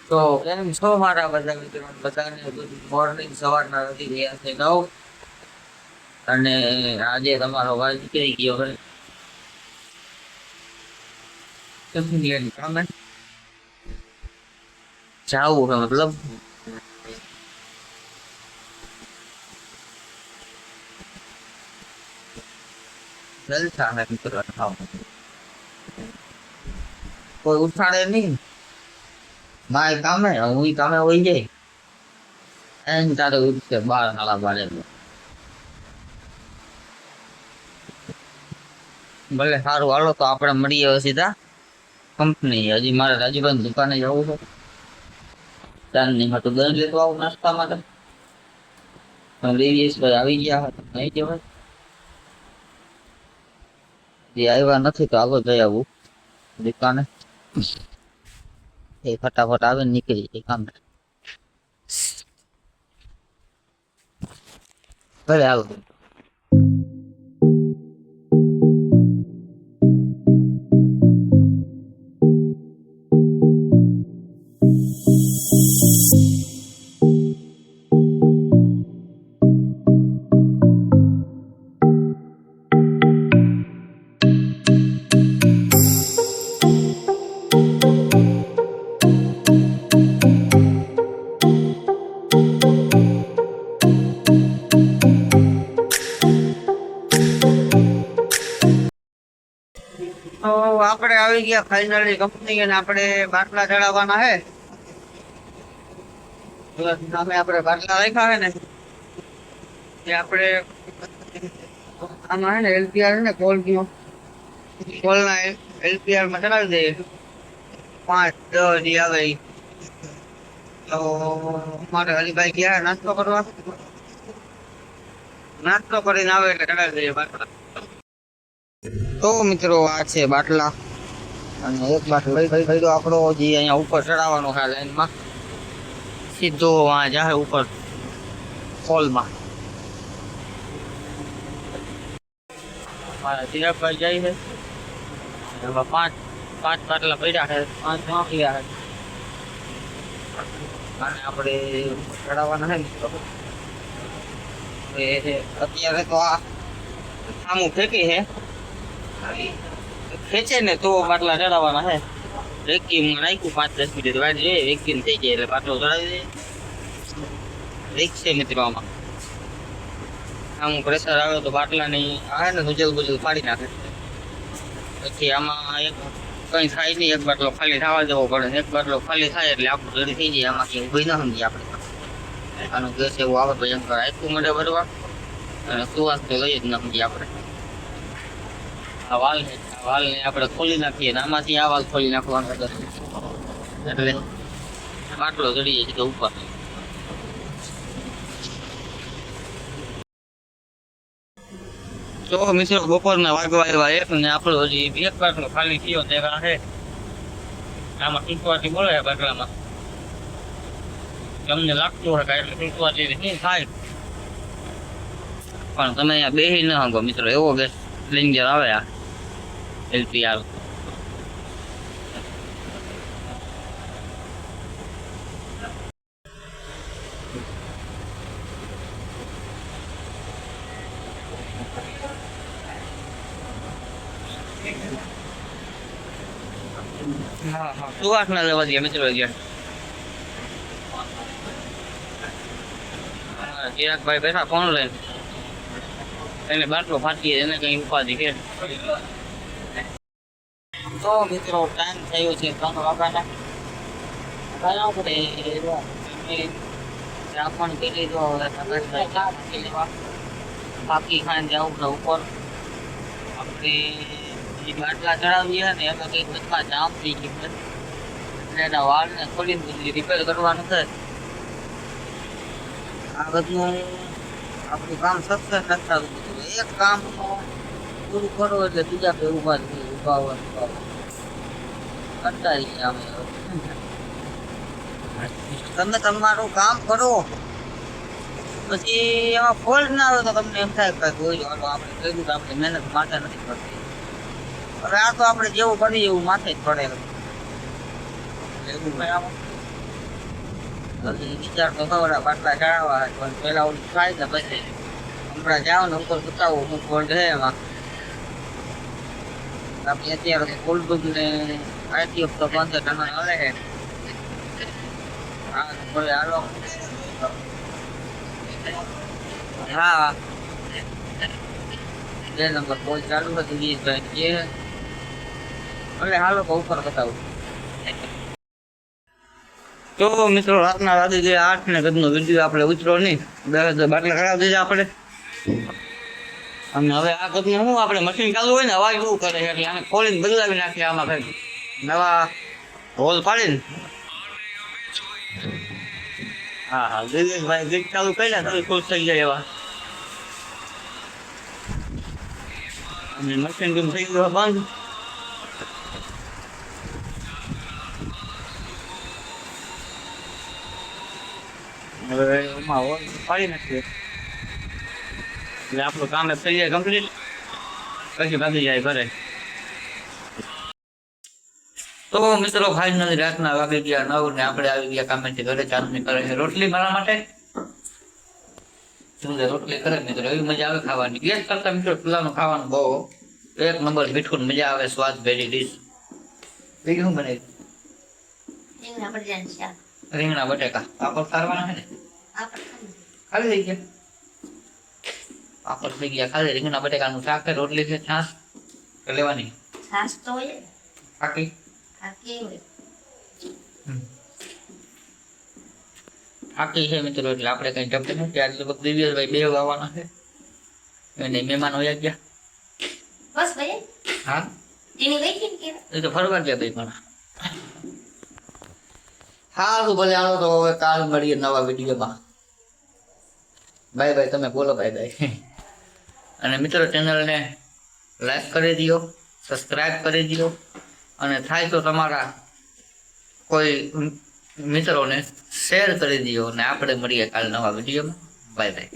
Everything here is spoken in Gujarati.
તો કેમ છો મારા બધા મિત્રો? બધાને ગુડ મોર્નિંગ. સવારના વધી ગયા છે 9 અને આજે તમારો વાર નીકળી ગયો હવે કામે જાવું છે, મતલબ જલસા હે મિત્રો. કોઈ ઉઠાડે નહીં, મારે કામે હું કામે હોઈ જાય એમ તારે ઉઠશે 12 સાડા 12. ભલે સારું, હાલો તો આપણે મળીએ હવે સીધા કંપની. હજી મારે રાજુભાઈ દુકાને જવું છે. ચાંદની માં તો દહીં લેતો આવું નાસ્તા માટે. દેવીશભાઈ આવી ગયા નહીં જવાય, જે આવ્યા નથી તો આગળ જઈ આવું દુકાને. એ ફટાફટ આવે નીકળી જાય કામ. ભલે આવું. તો આપણે આવી ગયા ફાઇનલી કંપની અને આપણે બાટલા ચડાવવાના છે. સામે આપણે બાટલા રાખ્યા છે ને એ આપણે આમાં છે ને એલપીઆર ને કોલના એલપીઆર માં ચડાવી દઈએ. 5-10 દી આવે. તો અમારે હરિભાઈ ગયા નાસ્તો કરવા, નાસ્તો કરીને આવે એટલે ચડાવી દઈએ બાટલા. તો મિત્રો આ છે બાટલા અને એક બાટલો લઈ દો આપણો, જે અહીંયા ઉપર ચડાવવાનો છે લાઈનમાં, સીધો વાં જાય ઉપર હોલમાં. મારા ચિરાગભાઈ જાય છે, એમાં પાંચ બાટલા પડ્યા છે, 5 નાખ્યા છે અને આપણે ચડાવવાના છે મિત્રો. અત્યારે તો આ સામું ફેંકી છે, ખેંચે ને તો બાટલા ચડાવવાના છે. વેક્યુમ નાખ્યું 5-10 મિનિટ વાર જોઈએ, વેક્યુમ થઈ જાય એટલે બાટલો ચડાવી દઈએ. રીક છે મિત્રો આમાં, આમ પ્રેશર આવે તો બાટલાની આવે ને નોઝલ બુઝલ ફાડી નાખે. પછી આમાં એક કંઈ થાય નહીં, એક બાટલો ખાલી થવા દેવો પડે. એક બાટલો ખાલી થાય એટલે આપણું રેડી થઈ જાય. આમાં ક્યાંય ઊભી ન સમજીએ આપણે. આનું ગેસ એવું આવે ભયંકર, આખું મળે ભરવા અને સુવાસ તો લઈ જ ન સમજીએ આપણે. આ વાલને આપણે ખોલી નાખીએ ને આમાંથી આ વાલ ખોલી નાખવાનો એટલે બાટલો ચડી જાય સીધો ઉપર. તો મિત્રો બપોરના વાગવા આવ્યા 1 ને આપણો હજી એક બાટલો ખાલી થયો તેવા છે. આમાં ટૂંકવાથી બોલે બાટલામાં તમને લાગતું હોય એટલે ટૂંકવાથી નહીં થાય, પણ તમે અહીંયા બેસી ન શકો મિત્રો. એવો ગેસ સિલિન્ડર આવે આ એલપીઆર. સુવાસ ના લેવા દે મિત્રો. ચિરાગભાઈ બેઠા ફોન લઈને, એને બાટલો ફાટીએ એને કઈ ઉપાધિ છે. તો મિત્રો ટાઈમ થયો છે 3 વાગ્યાના. પણ કરી લીધો, હવે બાકી ખાઈને જવું છે ઉપર. આપણે જે બાટલા ચડાવીએ ને એમાં કંઈક બધા જામ થઈ ગયું છે એટલે એના વાળને ખોલીને રિપેર કરવાનું છે. આ બધું આપણું કામ સક્સેસ નથી થતું. એક કામ પૂરું કરો એટલે બીજા પે ઉભા કંટાળી ગયા અમે. તમે તમારું કામ કરો પછી એમાં ફોલ્ટ ના આવે તો તમને એમ થાય કે કોઈ આપણે કહ્યું કે આપણે મહેનત માથે નથી કરતી. હવે આ તો આપણે જેવું કરીએ એવું માથે જ પડે એવું. વિચાર તો ખબર પાટલા ચડાવવા પણ પેલા ઓલું થાય ને પછી હમણાં જાઓ ને ઉપર બતાવું હું ફોલ્ડ છે એમાં આપણે અત્યારે ફોલ્ડ ને આઈટી તો 15 ટકા હાલે છે હા બોલે હાલો હા 2 નંબર બોલ ચાલુ હતું 20 જે એટલે હાલો ઉપર બતાવું તો મિત્રો રાતના વાગી ગયા 8 ને કદનો વિડીયો આપણે ઉતરો નહીં 10 બાટલા ખરાબ થઈ જાય આપણે અને હવે આ કદનું શું આપણે મશીન ચાલુ હોય ને અવાજ બહુ કરે એટલે આને ખોલીને બદલાવી નાખીએ આમાં કંઈક નવા હોલ પાડીને હા હા દિલીશભાઈ ગીત ચાલુ કર્યા તો ખુશ થઈ જાય એવા અને મશીન ગમ થઈ ગયું બંધ હવે એમાં હોલ પાડી નાખીએ એટલે આપણું કામ થઈ જાય કમ્પ્લીટ પછી ભાગી જાય ઘરે તો મિત્રો ફાઇનલી રાતના વાગી ગયા 9 ને આપણે આવી ગયા કામેથી ઘરે ચાંદની કરે છે રોટલી મારા માટે રોટલી કરે મિત્રો એવી મજા આવે ખાવાની ગેસ કરતા મિત્રો ચૂલાનું ખાવાનું બહુ 1 નંબર મીઠું મજા આવે સ્વાદ ભેરી ડીશ બીજું શું બને રીંગણા બટેકા પાપડ ખાવાના છે ને ખાલી થઈ ગયા પાપડ થઈ ગયા ખાલી રીંગણા બટેકાનું શાક છે રોટલી છે છાશ લેવાની છાશ તો હોય પાકી આખી છે મિત્રો એટલે આપણે કઈ જમતે નથી આજે લગભગ દિવ્યભાઈ 2 આવવાના છે અને મહેમાન હોય ગયા બસ ભાઈ હા એની ગઈ કે એ તો ફરવા ગયા ભાઈ પણ સારું ભલે આવો તો હવે કાલ મળીએ નવા વિડીયોમાં બાય બાય તમે બોલો બાય બાય અને મિત્રો ચેનલને લાઈક કરી દો સબસ્ક્રાઇબ કરી દો અને થાય તો તમારા કોઈ મિત્રોને શેર કરી દો અને આપણે મળીએ કાલ નવા વિડીયોમાં બાય બાય